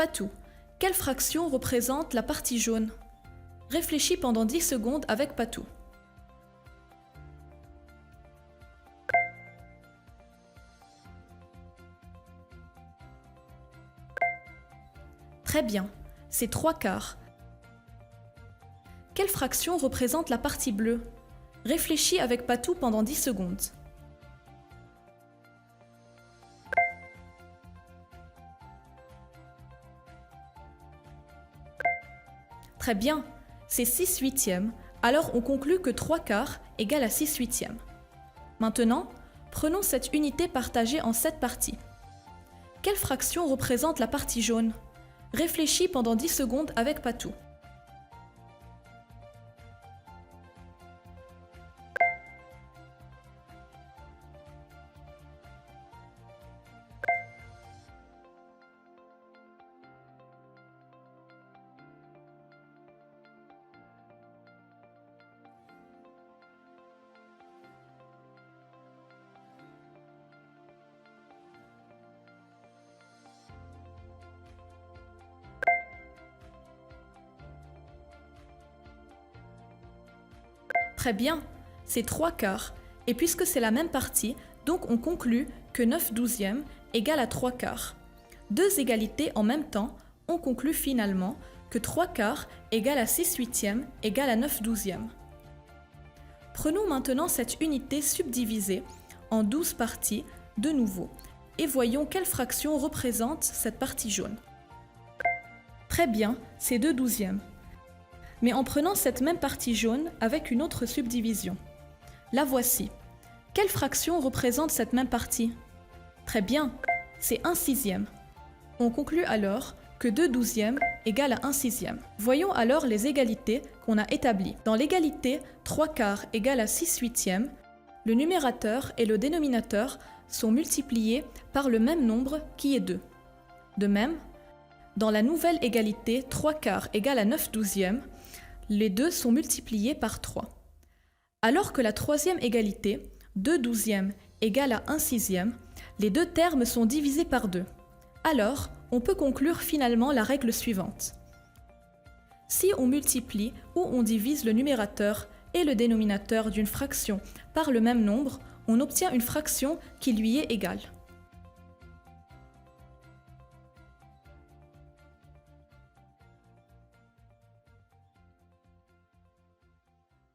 Patou, quelle fraction représente la partie jaune? Réfléchis pendant 10 secondes avec Patou. Très bien, c'est 3/4. Quelle fraction représente la partie bleue? Réfléchis avec Patou pendant 10 secondes. Très bien, c'est 6/8, alors on conclut que 3/4 égale à 6/8. Maintenant, prenons cette unité partagée en 7 parties. Quelle fraction représente la partie jaune? Réfléchis pendant 10 secondes avec Patou. Très bien, c'est 3/4, et puisque c'est la même partie, donc on conclut que 9/12 égale à 3/4. Deux égalités en même temps, on conclut finalement que 3/4 égale à 6/8 égale à 9/12. Prenons maintenant cette unité subdivisée en 12 parties de nouveau, et voyons quelle fraction représente cette partie jaune. Très bien, c'est 2/12. Mais en prenant cette même partie jaune avec une autre subdivision. La voici. Quelle fraction représente cette même partie? Très bien, c'est 1/6. On conclut alors que 2/12 égale à 1/6. Voyons alors les égalités qu'on a établies. Dans l'égalité 3/4 égale à 6/8, le numérateur et le dénominateur sont multipliés par le même nombre qui est 2. De même, dans la nouvelle égalité 3/4 égale à 9/12, les deux sont multipliés par 3. Alors que la troisième égalité, 2/12 égale à 1/6, les deux termes sont divisés par 2. Alors, on peut conclure finalement la règle suivante. Si on multiplie ou on divise le numérateur et le dénominateur d'une fraction par le même nombre, on obtient une fraction qui lui est égale.